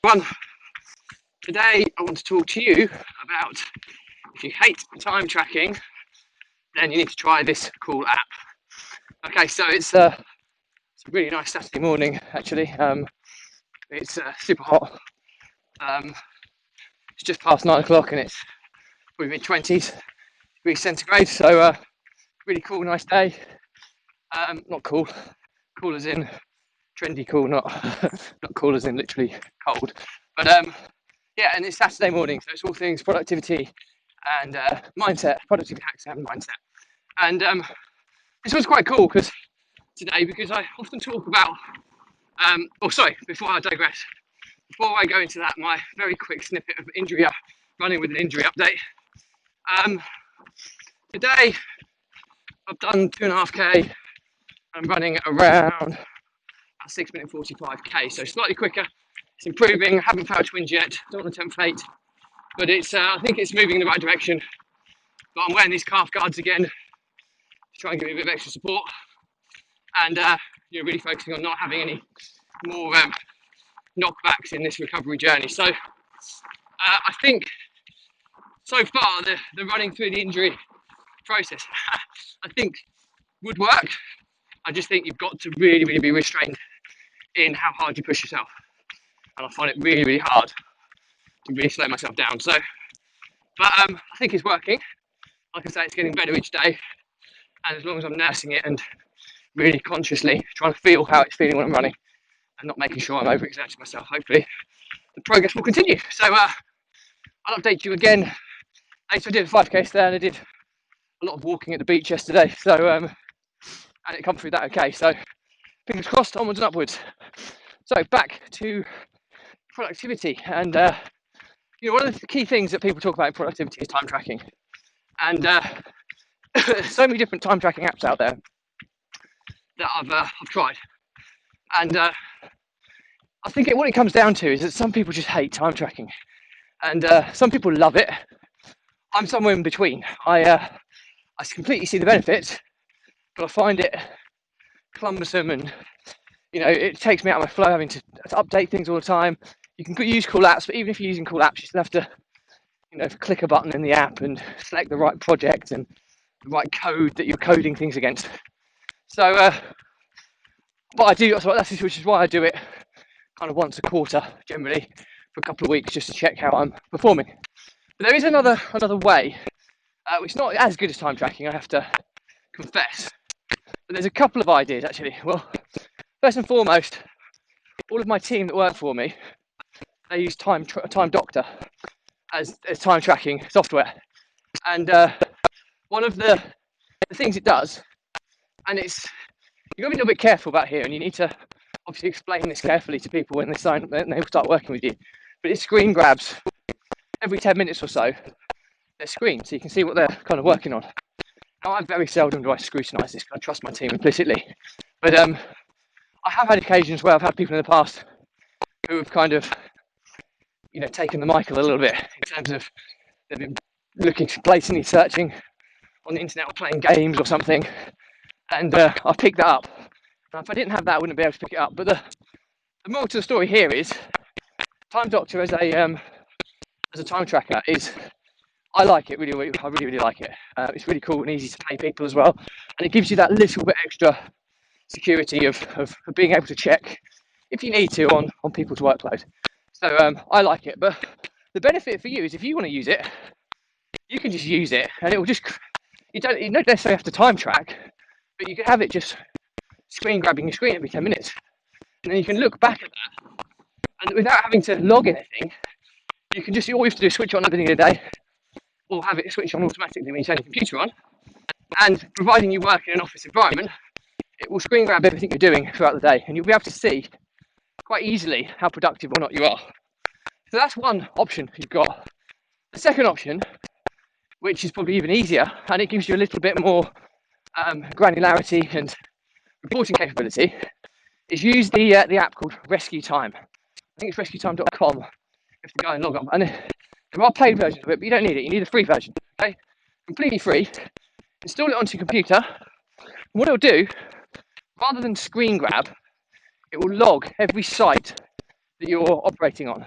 One, today I want to talk to you about if you hate time tracking, then you need to try this cool app. Okay, so it's a really nice Saturday morning actually. It's super hot. It's just past 9 o'clock and it's probably mid-20s degrees centigrade, so really cool, nice day. Not cool as in trendy cool, not cool as in literally cold, but yeah, and it's Saturday morning, so it's all things productivity and mindset, productivity hacks and mindset. And this was quite cool because I often talk about before I digress, before I go into that, my very quick snippet of running with an injury update. Today I've done 2.5k. I'm running around 6 minute 45k, so slightly quicker. It's improving. I haven't found twins yet. Don't want to tempt fate, but it's I think it's moving in the right direction. But I'm wearing these calf guards again to try and give me a bit of extra support, and really focusing on not having any more knockbacks in this recovery journey. So I think so far the running through the injury process I think would work. I just think you've got to really be restrained in how hard you push yourself, and I find it really hard to really slow myself down. So but I think it's working. Like I say, it's getting better each day, and as long as I'm nursing it and really consciously trying to feel how it's feeling when I'm running and not making sure I'm overexerting myself, hopefully the progress will continue. So I'll update you again. So I did a 5k today and I did a lot of walking at the beach yesterday, so and it come through that okay, so fingers crossed, onwards and upwards. So back to productivity, and one of the key things that people talk about in productivity is time tracking, and so many different time tracking apps out there that I've tried, and I think what it comes down to is that some people just hate time tracking, and some people love it. I'm somewhere in between. I completely see the benefits, but I find it cumbersome, and it takes me out of my flow having to update things all the time. You can use cool apps, but even if you're using cool apps, you still have to click a button in the app and select the right project and the right code that you're coding things against. So but I do, which is why I do it kind of once a quarter generally for a couple of weeks, just to check how I'm performing. But there is another way, which is not as good as time tracking, I have to confess. But there's a couple of ideas actually. Well, first and foremost, all of my team that work for me, they use Time Doctor as time tracking software, and one of the things it does, and you've got to be a little bit careful about here, and you need to obviously explain this carefully to people when they start working with you, but it screen grabs every 10 minutes or so their screen, so you can see what they're kind of working on. Now, I very seldom do I scrutinise this, because I trust my team implicitly, but I have had occasions where I've had people in the past who have kind of taken the mic a little bit, in terms of they've been looking, blatantly searching on the internet or playing games or something, and I picked that up. Now, if I didn't have that, I wouldn't be able to pick it up. But the moral to the story here is Time Doctor as a time tracker I like it really. I really like it. It's really cool and easy to pay people as well, and it gives you that little bit extra security of being able to check if you need to on people's workload. So I like it, but the benefit for you is if you want to use it, you can just use it, and it will just, you don't necessarily have to time track, but you can have it just screen grabbing your screen every 10 minutes, and then you can look back at that, and without having to log anything, you can just, all you have to do is switch on at the beginning of the day, or have it switch on automatically when you turn your computer on, and providing you work in an office environment, it will screen grab everything you're doing throughout the day, and you'll be able to see quite easily how productive or not you are. So that's one option you've got. The second option, which is probably even easier, and it gives you a little bit more granularity and reporting capability, is use the app called Rescue Time. I think it's rescuetime.com. You have to go and log on. And there are paid versions of it, but you don't need it. You need a free version. Okay, completely free. Install it onto your computer. And what it'll do, rather than screen grab, it will log every site that you're operating on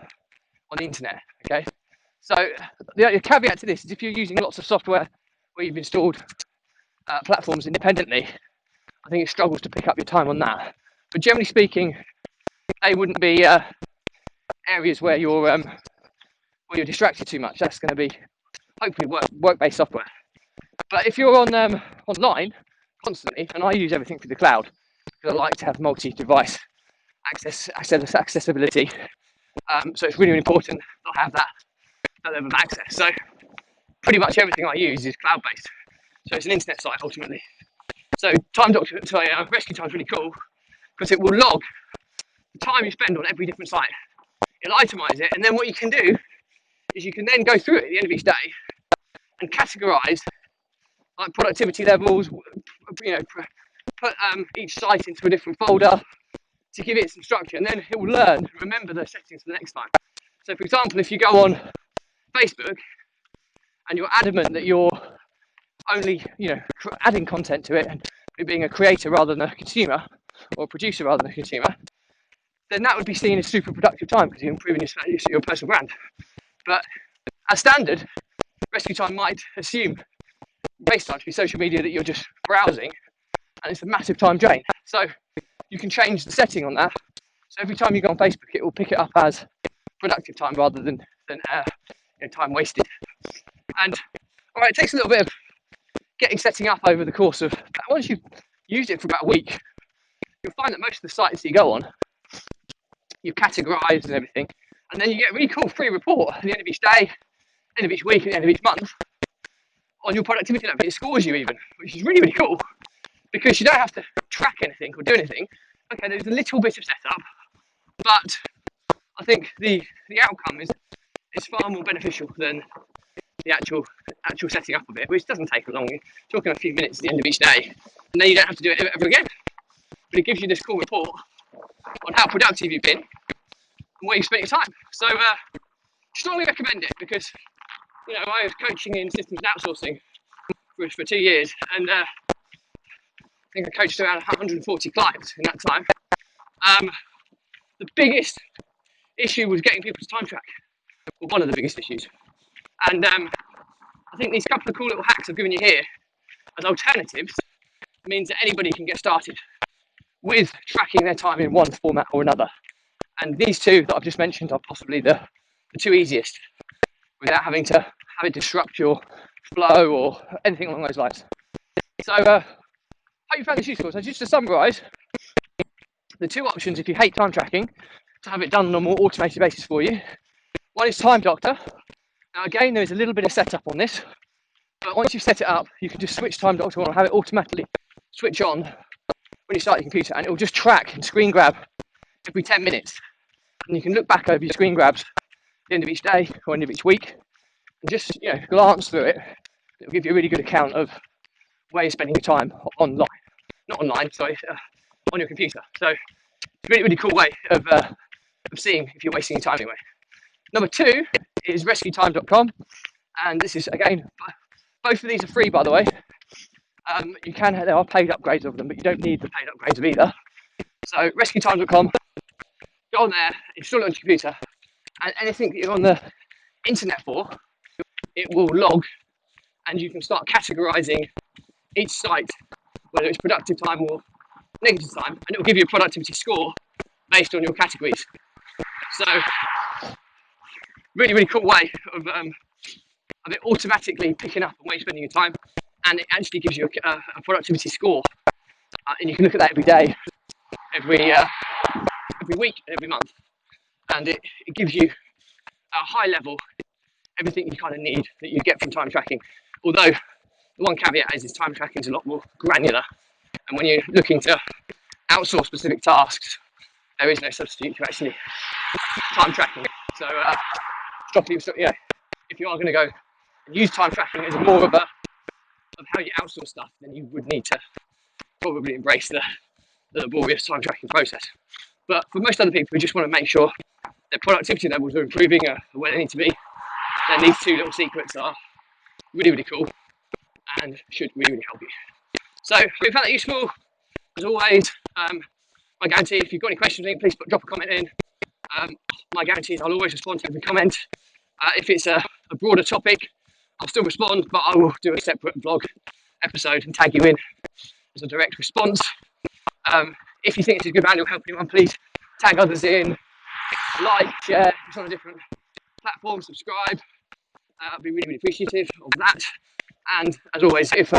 the internet. Okay, so the caveat to this is if you're using lots of software where you've installed platforms independently, I think it struggles to pick up your time on that. But generally speaking, they wouldn't be areas where you're distracted too much. That's going to be hopefully work-based software. But if you're on online constantly, and I use everything through the cloud because I like to have multi-device accessibility. So it's really, really important to have that level of access. So pretty much everything I use is cloud-based. So it's an internet site ultimately. So Rescue Time is really cool because it will log the time you spend on every different site. It'll itemize it, and then what you can do is you can then go through it at the end of each day and categorize like productivity levels, put each site into a different folder to give it some structure, and then it will learn and remember the settings for the next time. So for example, if you go on Facebook and you're adamant that you're only adding content to it and being a creator rather than a consumer, or a producer rather than a consumer, then that would be seen as super productive time because you're improving your personal brand. But as standard, Rescue Time might assume based on social media that you're just browsing, and it's a massive time drain. So you can change the setting on that. So every time you go on Facebook, it will pick it up as productive time rather than time wasted. And all right, it takes a little bit of getting setting up over the course of. Once you've used it for about a week, you'll find that most of the sites that you go on, you've categorized and everything, and then you get a really cool free report at the end of each day, end of each week, at the end of each month on your productivity level. It scores you even, which is really, really cool because you don't have to track anything or do anything. Okay, there's a little bit of setup, but I think the outcome is far more beneficial than the actual setting up of it, which doesn't take long. You're talking a few minutes at the end of each day, and then you don't have to do it ever again. But it gives you this cool report on how productive you've been and where you spent your time. So strongly recommend it because I was coaching in systems and outsourcing for 2 years, and I think I coached around 140 clients in that time. The biggest issue was getting people to time track, or one of the biggest issues. And I think these couple of cool little hacks I've given you here as alternatives means that anybody can get started with tracking their time in one format or another. And these two that I've just mentioned are possibly the two easiest without having to disrupt your flow or anything along those lines. So I hope you found this useful. So just to summarise, the two options if you hate time tracking to have it done on a more automated basis for you. One is Time Doctor. Now again, there is a little bit of setup on this, but once you've set it up, you can just switch Time Doctor on and have it automatically switch on when you start your computer, and it will just track and screen grab every 10 minutes. And you can look back over your screen grabs at the end of each day or end of each week and just glance through it. It will give you a really good account of where you're spending your time on your computer. So it's a really, really cool way of seeing if you're wasting your time anyway. Number two is rescuetime.com, and this is, again, both of these are free, by the way. There are paid upgrades of them, but you don't need the paid upgrades of either. So rescuetime.com, go on there, install it on your computer, and anything that you're on the internet for, it will log, and you can start categorizing each site, whether it's productive time or negative time, and it will give you a productivity score based on your categories. So really, really cool way of it automatically picking up on where you're spending your time, and it actually gives you a productivity score, and you can look at that every day, every week, and every month, and it gives you a high level everything you kind of need that you get from time tracking. Although the one caveat is time tracking is a lot more granular, and when you're looking to outsource specific tasks, there is no substitute to actually time tracking. So if you are going to go and use time tracking as more of how you outsource stuff, then you would need to probably embrace the laborious time tracking process. But for most other people who just want to make sure their productivity levels are improving where they need to be, then these two little secrets are really, really cool and should really, really help you. So if you found that useful, as always, I guarantee if you've got any questions, please drop a comment in. My guarantee is I'll always respond to every comment. If it's a broader topic, I'll still respond, but I will do a separate vlog episode and tag you in as a direct response. If you think it's a good value, help anyone, please tag others in, like, share. It's on a different platform, subscribe. I'd be really, really appreciative of that. And as always, if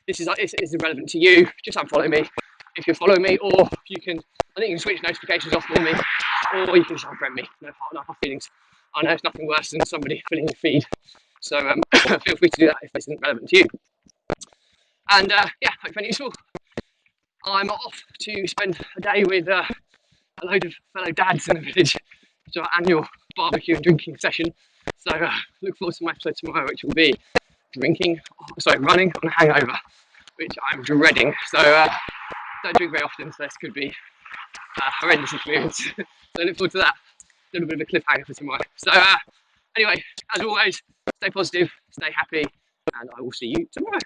this is relevant to you, just unfollow me if you're following me, or you can, I think you can switch notifications off for me, or you can just unfriend me. No hard feelings. I know it's nothing worse than somebody filling your feed. So feel free to do that if this isn't relevant to you. And yeah, hope you find it useful. I'm off to spend a day with a load of fellow dads in the village. It's our annual barbecue and drinking session. So look forward to my episode tomorrow, which will be running on a hangover, which I'm dreading. So don't drink very often, so this could be a horrendous experience. So look forward to that. A little bit of a cliffhanger for tomorrow. So anyway, as always, stay positive, stay happy, and I will see you tomorrow.